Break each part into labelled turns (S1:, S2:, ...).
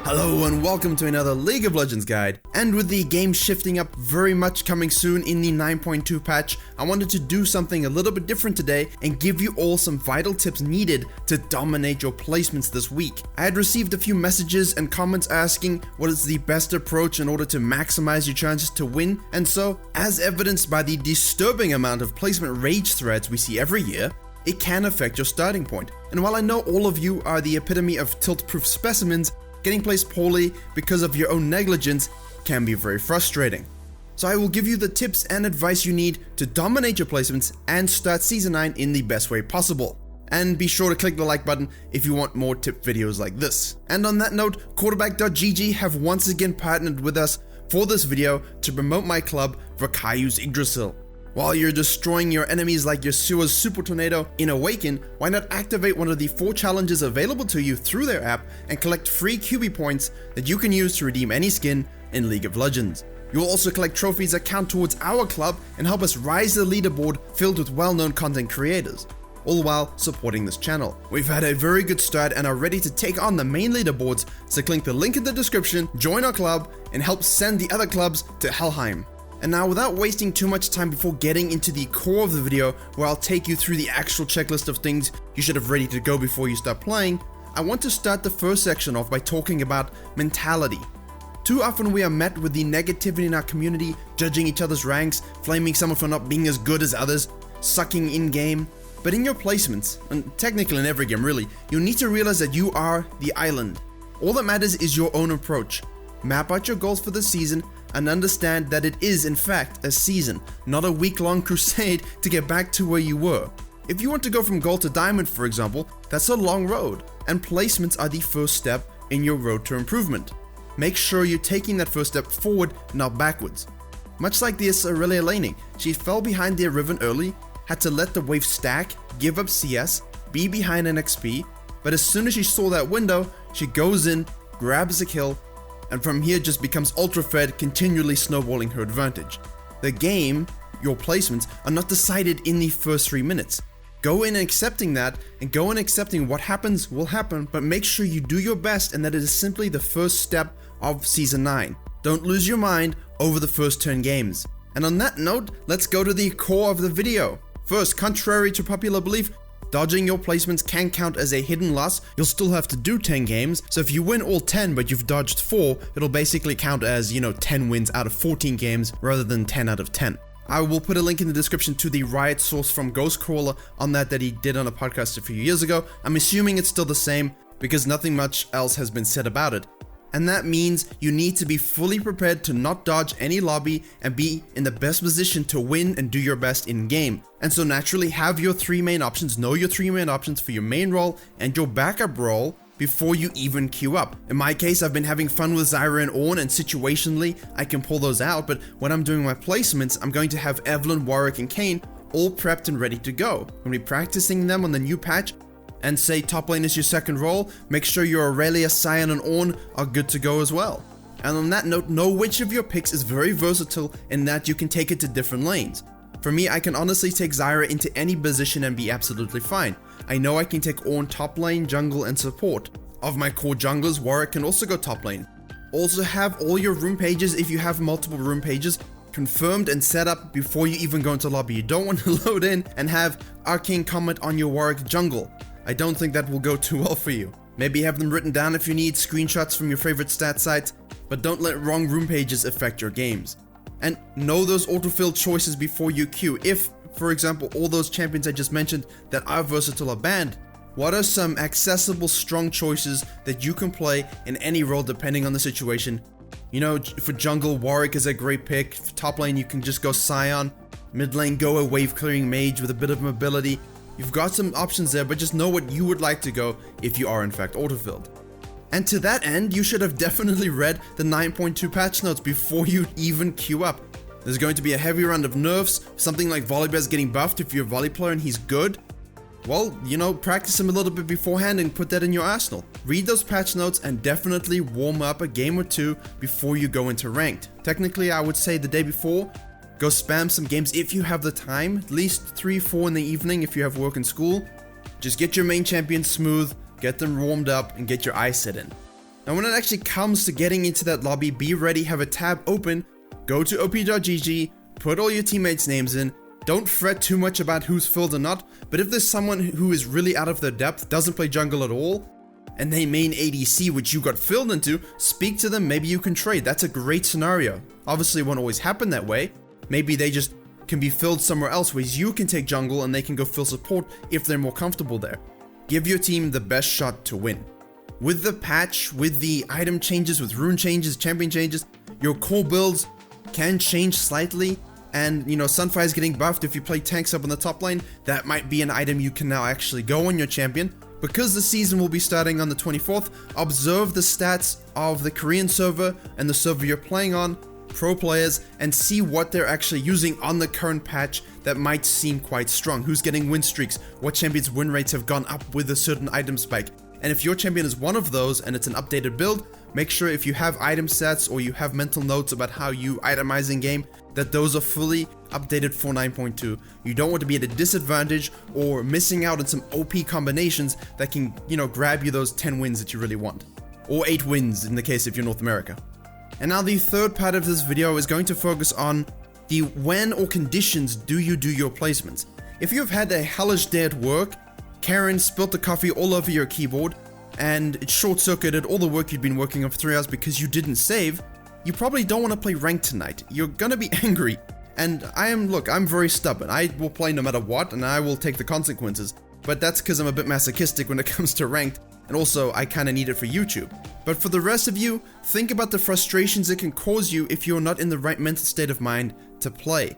S1: Hello and welcome to another League of Legends guide. And with the game shifting up very much coming soon in the 9.2 patch, I wanted to do something a little bit different today and give you all some vital tips needed to dominate your placements this week. I had received a few messages and comments asking what is the best approach in order to maximize your chances to win, and so, as evidenced by the disturbing amount of placement rage threads we see every year, it can affect your starting point. And while I know all of you are the epitome of tilt-proof specimens, getting placed poorly because of your own negligence can be very frustrating. So I will give you the tips and advice you need to dominate your placements and start Season 9 in the best way possible. And be sure to click the like button if you want more tip videos like this. And on that note, quarterback.gg have once again partnered with us for this video to promote my club, Virkayu's Yggdrasil. While you're destroying your enemies like Yasuo's Super Tornado in Awaken, why not activate one of the 4 challenges available to you through their app and collect free QB points that you can use to redeem any skin in League of Legends. You'll also collect trophies that count towards our club and help us rise the leaderboard filled with well-known content creators, all while supporting this channel. We've had a very good start and are ready to take on the main leaderboards, so click the link in the description, join our club, and help send the other clubs to Helheim. And now, without wasting too much time before getting into the core of the video, where I'll take you through the actual checklist of things you should have ready to go before you start playing, I want to start the first section off by talking about mentality. Too often we are met with the negativity in our community, judging each other's ranks, flaming someone for not being as good as others, sucking in-game. But in your placements, and technically in every game really, you need to realize that you are the island. All that matters is your own approach. Map out your goals for the season and understand that it is in fact a season, not a week-long crusade to get back to where you were. If you want to go from gold to diamond, for example, that's a long road, and placements are the first step in your road to improvement. Make sure you're taking that first step forward, not backwards. Much like the Aurelia laning, she fell behind their Riven early, had to let the wave stack, give up CS, be behind an XP, but as soon as she saw that window, she goes in, grabs a kill, and from here just becomes ultra-fed, continually snowballing her advantage. The game, your placements, are not decided in the first 3 minutes. Go in accepting that, and go in accepting what happens will happen, but make sure you do your best and that it is simply the first step of Season 9. Don't lose your mind over the first 10 games. And on that note, let's go to the core of the video. First, contrary to popular belief, dodging your placements can count as a hidden loss. You'll still have to do 10 games, so if you win all 10 but you've dodged 4, it'll basically count as, 10 wins out of 14 games rather than 10 out of 10. I will put a link in the description to the riot source from Ghostcrawler on that he did on a podcast a few years ago. I'm assuming it's still the same because nothing much else has been said about it. And that means you need to be fully prepared to not dodge any lobby and be in the best position to win and do your best in game. And so naturally have your 3 main options, know your 3 main options for your main role and your backup role before you even queue up. In my case, I've been having fun with Zyra and Ornn, and situationally I can pull those out, but when I'm doing my placements, I'm going to have Evelynn, Warwick, and Kayn all prepped and ready to go. I'm going to be practicing them on the new patch, and say top lane is your second role, make sure your Aurelia, Sion, and Ornn are good to go as well. And on that note, know which of your picks is very versatile in that you can take it to different lanes. For me, I can honestly take Zyra into any position and be absolutely fine. I know I can take Ornn top lane, jungle, and support. Of my core junglers, Warwick can also go top lane. Also have all your room pages, if you have multiple room pages, confirmed and set up before you even go into lobby. You don't want to load in and have arcane comment on your Warwick jungle. I don't think that will go too well for you. Maybe have them written down if you need screenshots from your favorite stat sites, but don't let wrong room pages affect your games. And know those autofill choices before you queue. If, for example, all those champions I just mentioned that are versatile are banned, what are some accessible, strong choices that you can play in any role depending on the situation? For jungle, Warwick is a great pick. For top lane, you can just go Sion. Mid lane, go a wave clearing mage with a bit of mobility. You've got some options there, but just know what you would like to go if you are in fact autofilled. And to that end, you should have definitely read the 9.2 patch notes before you even queue up. There's going to be a heavy round of nerfs, something like Volibear's getting buffed if you're a volley player and he's good. Well, practice him a little bit beforehand and put that in your arsenal. Read those patch notes and definitely warm up a game or 2 before you go into ranked. Technically, I would say the day before, go spam some games if you have the time, at least 3-4 in the evening if you have work and school. Just get your main champions smooth, get them warmed up, and get your eyes set in. Now when it actually comes to getting into that lobby, be ready, have a tab open, go to op.gg, put all your teammates' names in, don't fret too much about who's filled or not, but if there's someone who is really out of their depth, doesn't play jungle at all, and they main ADC which you got filled into, speak to them, maybe you can trade. That's a great scenario. Obviously it won't always happen that way. Maybe they just can be filled somewhere else where you can take jungle and they can go fill support if they're more comfortable there. Give your team the best shot to win. With the patch, with the item changes, with rune changes, champion changes, your core builds can change slightly. And, you know, Sunfire is getting buffed. If you play tanks up on the top lane, that might be an item you can now actually go on your champion. Because the season will be starting on the 24th, observe the stats of the Korean server and the server you're playing on, pro players, and see what they're actually using on the current patch that might seem quite strong. Who's getting win streaks? What champions' win rates have gone up with a certain item spike? And if your champion is one of those and it's an updated build, make sure if you have item sets or you have mental notes about how you itemize in game, that those are fully updated for 9.2. You don't want to be at a disadvantage or missing out on some OP combinations that can, you know, grab you those 10 wins that you really want. Or 8 wins in the case if you're North America. And now the third part of this video is going to focus on the when or conditions do you do your placements. If you've had a hellish day at work, Karen spilt the coffee all over your keyboard, and it short-circuited all the work you'd been working on for 3 hours because you didn't save, you probably don't want to play ranked tonight. You're gonna be angry. And I'm very stubborn. I will play no matter what, and I will take the consequences. But that's because I'm a bit masochistic when it comes to ranked, and also I kinda need it for YouTube. But for the rest of you, think about the frustrations it can cause you if you're not in the right mental state of mind to play.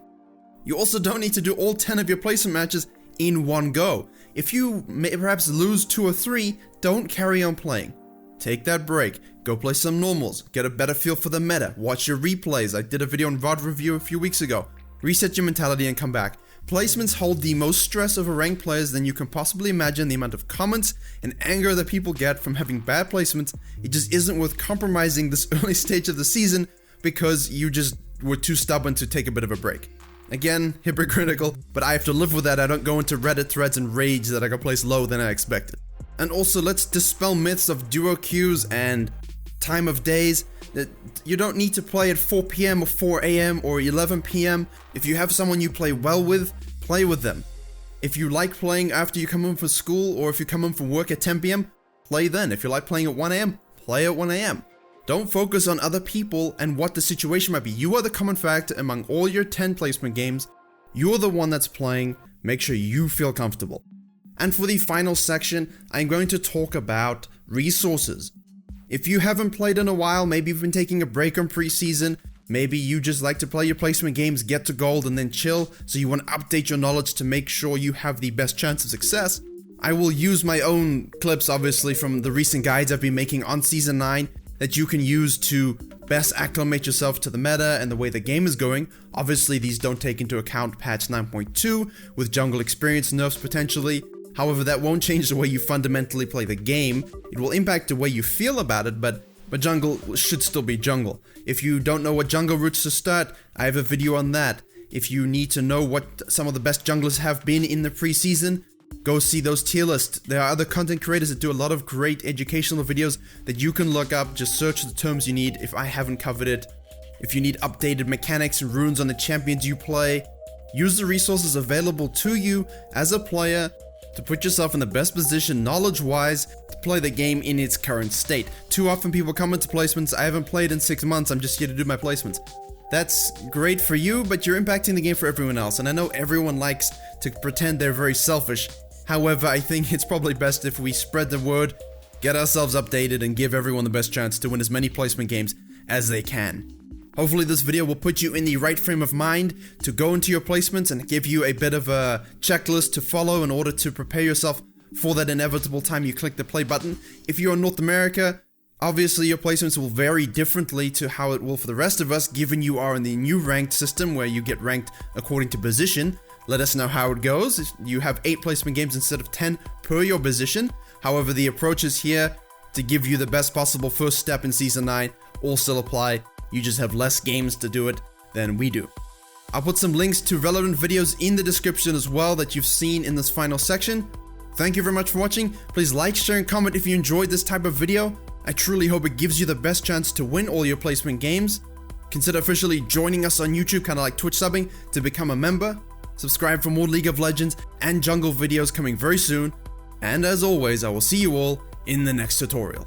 S1: You also don't need to do all 10 of your placement matches in one go. If you may perhaps lose 2 or 3, don't carry on playing. Take that break, go play some normals, get a better feel for the meta, watch your replays. I did a video on VOD review a few weeks ago. Reset your mentality and come back. Placements hold the most stress over ranked players than you can possibly imagine. The amount of comments and anger that people get from having bad placements, it just isn't worth compromising this early stage of the season because you just were too stubborn to take a bit of a break. Again, hypocritical, but I have to live with that. I don't go into Reddit threads and rage that I got placed lower than I expected. And also, let's dispel myths of duo queues and time of days. You don't need to play at 4 PM or 4 AM or 11 PM. If you have someone you play well with, play with them. If you like playing after you come home from school or if you come home from work at 10 PM, play then. If you like playing at 1 AM, play at 1 AM. Don't focus on other people and what the situation might be. You are the common factor among all your 10 placement games. You're the one that's playing. Make sure you feel comfortable. And for the final section, I'm going to talk about resources. If you haven't played in a while, maybe you've been taking a break on preseason, maybe you just like to play your placement games, get to gold, and then chill, so you want to update your knowledge to make sure you have the best chance of success, I will use my own clips, obviously, from the recent guides I've been making on Season 9 that you can use to best acclimate yourself to the meta and the way the game is going. Obviously, these don't take into account patch 9.2 with jungle experience nerfs potentially. However, that won't change the way you fundamentally play the game. It will impact the way you feel about it, but jungle should still be jungle. If you don't know what jungle routes to start, I have a video on that. If you need to know what some of the best junglers have been in the preseason, go see those tier lists. There are other content creators that do a lot of great educational videos that you can look up. Just search the terms you need if I haven't covered it. If you need updated mechanics and runes on the champions you play, use the resources available to you as a player to put yourself in the best position knowledge-wise to play the game in its current state. Too often people come into placements, I haven't played in 6 months, I'm just here to do my placements. That's great for you, but you're impacting the game for everyone else, and I know everyone likes to pretend they're very selfish. However, I think it's probably best if we spread the word, get ourselves updated, and give everyone the best chance to win as many placement games as they can. Hopefully this video will put you in the right frame of mind to go into your placements and give you a bit of a checklist to follow in order to prepare yourself for that inevitable time you click the play button. If you're in North America, obviously your placements will vary differently to how it will for the rest of us, given you are in the new ranked system where you get ranked according to position. Let us know how it goes. You have 8 placement games instead of 10 per your position. However, the approach is here to give you the best possible first step in Season 9 all still apply. You just have less games to do it than we do. I'll put some links to relevant videos in the description as well that you've seen in this final section. Thank you very much for watching. Please like, share, and comment if you enjoyed this type of video. I truly hope it gives you the best chance to win all your placement games. Consider officially joining us on YouTube, kind of like Twitch subbing, to become a member. Subscribe for more League of Legends and jungle videos coming very soon. And as always, I will see you all in the next tutorial.